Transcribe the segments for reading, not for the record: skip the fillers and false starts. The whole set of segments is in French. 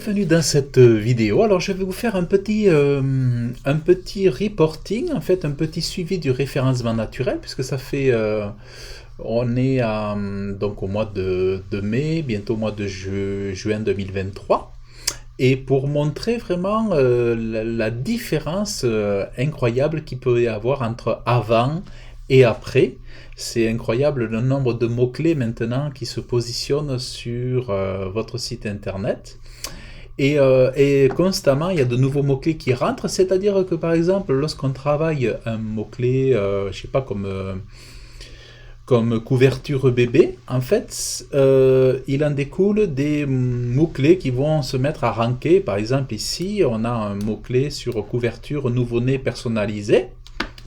Bienvenue dans cette vidéo. Alors je vais vous faire un petit reporting, en fait un petit suivi du référencement naturel, puisque ça fait on est donc au mois de mai, bientôt au mois de juin 2023. Et pour montrer vraiment la différence incroyable qu'il peut y avoir entre avant et après. C'est incroyable le nombre de mots-clés maintenant qui se positionnent sur votre site internet. Et constamment, il y a de nouveaux mots-clés qui rentrent, c'est-à-dire que par exemple, lorsqu'on travaille un mot-clé, je sais pas, comme couverture bébé, en fait, il en découle des mots-clés qui vont se mettre à ranker. Par exemple, ici, on a un mot-clé sur couverture nouveau-né personnalisé.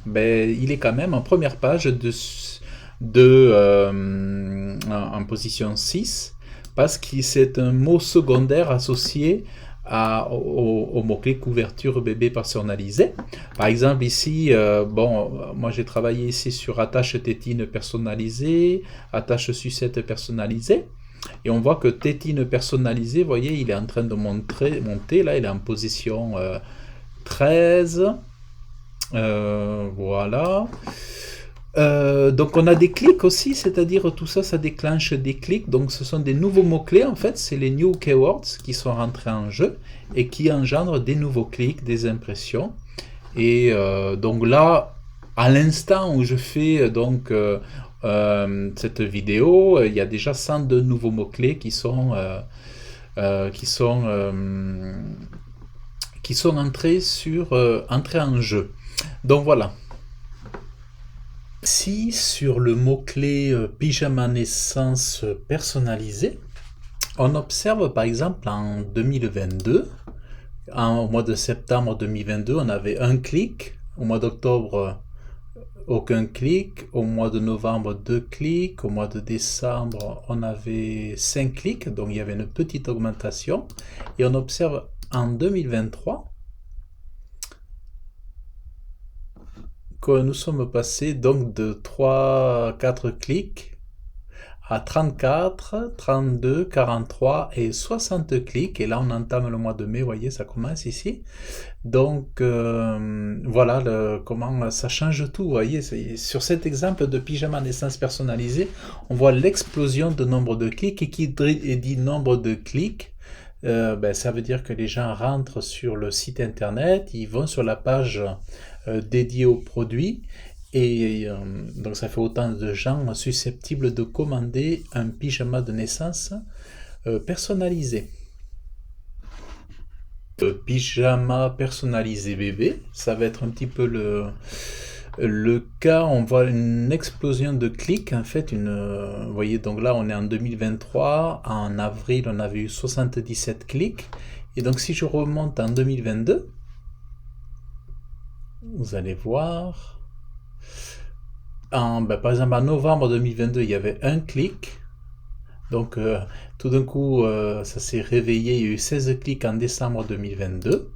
Ben, il est quand même en première page en position 6 parce que c'est un mot secondaire associé au mot-clé couverture bébé personnalisé. Par exemple ici, moi j'ai travaillé ici sur attache tétine personnalisée, attache sucette personnalisée, et on voit que tétine personnalisée, vous voyez, il est en train de monter, là il est en position 13, voilà. Donc on a des clics aussi, c'est-à-dire tout ça, ça déclenche des clics. Donc ce sont des nouveaux mots-clés en fait, c'est les new keywords qui sont rentrés en jeu et qui engendrent des nouveaux clics, des impressions. Et donc là, à l'instant où je fais cette vidéo, il y a déjà 102 nouveaux mots-clés qui sont entrés en jeu. Donc voilà. Si sur le mot-clé pyjama naissance personnalisé, on observe par exemple en 2022, au mois de septembre 2022, on avait un clic, au mois d'octobre, aucun clic, au mois de novembre, 2 clics, au mois de décembre, on avait 5 clics, donc il y avait une petite augmentation, et on observe en 2023 que nous sommes passés donc de 3-4 clics à 34, 32, 43 et 60 clics. Et là, on entame le mois de mai, vous voyez, ça commence ici. Donc, voilà comment ça change tout, vous voyez. Sur cet exemple de pyjama naissance personnalisé, on voit l'explosion de nombre de clics. Et qui dit nombre de clics, ça veut dire que les gens rentrent sur le site internet, ils vont sur la page dédiée au produit, et donc ça fait autant de gens susceptibles de commander un pyjama de naissance personnalisé. Pyjama personnalisé bébé, ça va être un petit peu le cas. On voit une explosion de clics, en fait, vous voyez, donc là on est en 2023, en avril on avait eu 77 clics, et donc si je remonte en 2022, vous allez voir, par exemple en novembre 2022 il y avait un clic, donc tout d'un coup ça s'est réveillé, il y a eu 16 clics en décembre 2022.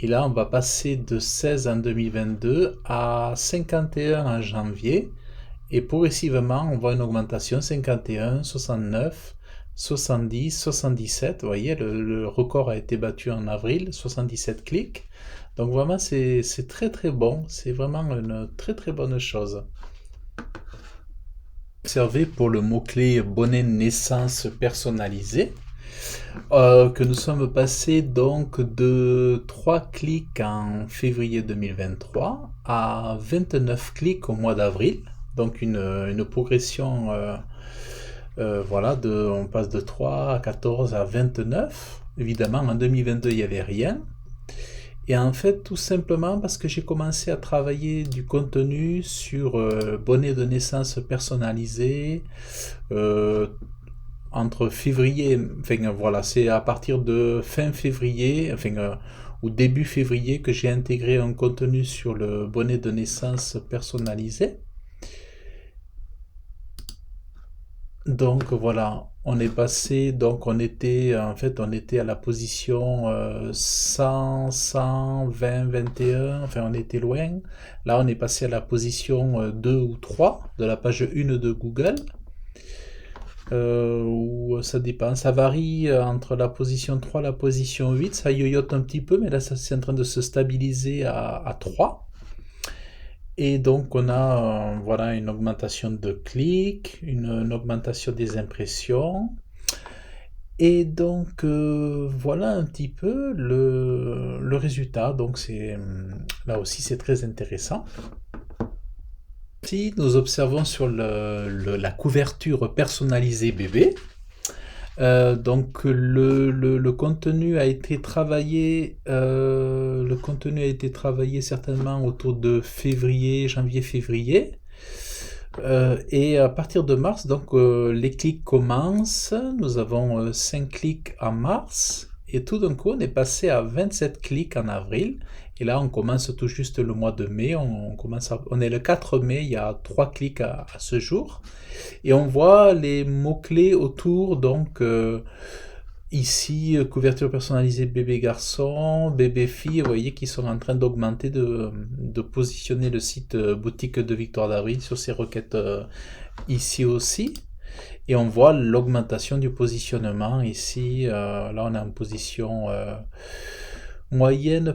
Et là, on va passer de 16 en 2022 à 51 en janvier. Et progressivement, on voit une augmentation 51, 69, 70, 77. Vous voyez, le record a été battu en avril, 77 clics. Donc vraiment, c'est très très bon. C'est vraiment une très très bonne chose. Observez pour le mot-clé bonnet naissance personnalisé. Que nous sommes passés donc de 3 clics en février 2023 à 29 clics au mois d'avril, donc une progression, voilà, on passe de 3 à 14 à 29. Évidemment, en 2022, il n'y avait rien. Et en fait, tout simplement parce que j'ai commencé à travailler du contenu sur bonnet de naissance personnalisé, entre février, enfin voilà, c'est à partir de fin février, ou début février, que j'ai intégré un contenu sur le bonnet de naissance personnalisé. Donc voilà, on est passé, donc on était à la position 100, 120, 21, enfin on était loin. Là on est passé à la position 2 ou 3 de la page 1 de Google. ou ça dépend, ça varie entre la position 3 et la position 8, ça yoyote un petit peu, mais là c'est en train de se stabiliser à 3. Et donc on a voilà, une augmentation de clics, une augmentation des impressions. Et donc voilà un petit peu le résultat. Donc là aussi c'est très intéressant. Si nous observons sur la couverture personnalisée bébé, donc le contenu a été travaillé, certainement autour de février, janvier-février. Et à partir de mars, donc les clics commencent. Nous avons 5 clics en mars. Et tout d'un coup, on est passé à 27 clics en avril. Et là, on commence tout juste le mois de mai. On est le 4 mai, il y a 3 clics à ce jour. Et on voit les mots-clés autour, donc ici, couverture personnalisée bébé-garçon, bébé-fille, vous voyez qu'ils sont en train d'augmenter, de positionner le site boutique de Victoire d'Avril sur ces requêtes ici aussi. Et on voit l'augmentation du positionnement ici. Là, on est en position moyenne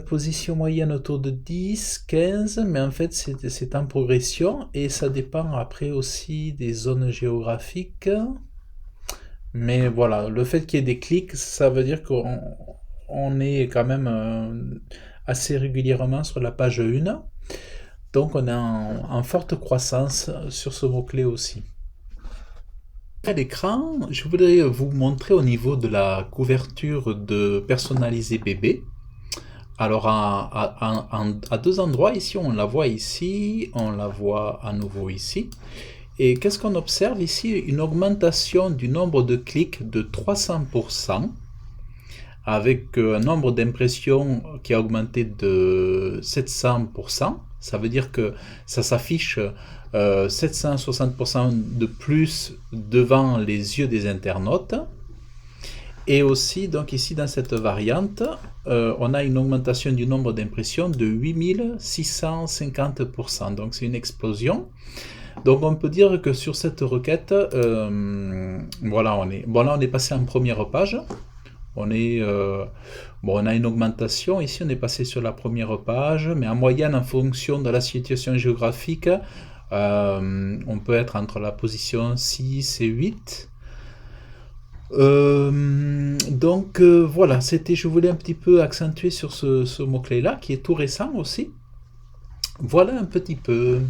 autour de 10, 15, mais en fait, c'est en progression et ça dépend après aussi des zones géographiques. Mais voilà, le fait qu'il y ait des clics, ça veut dire qu'on est quand même assez régulièrement sur la page 1. Donc on est en forte croissance sur ce mot-clé aussi. À l'écran, je voudrais vous montrer au niveau de la couverture de personnalisé bébé. Alors à deux endroits, ici on la voit ici, on la voit à nouveau ici. Et qu'est-ce qu'on observe ici? Une augmentation du nombre de clics de 300%, avec un nombre d'impressions qui a augmenté de 700%. Ça veut dire que ça s'affiche 760% de plus devant les yeux des internautes. Et aussi, donc ici dans cette variante, on a une augmentation du nombre d'impressions de 8650%. Donc c'est une explosion. Donc on peut dire que sur cette requête, voilà, on est passé en première page. On a une augmentation. Ici, on est passé sur la première page, mais en moyenne, en fonction de la situation géographique, on peut être entre la position 6 et 8. Donc voilà, je voulais un petit peu accentuer sur ce mot-clé là qui est tout récent aussi. Voilà un petit peu.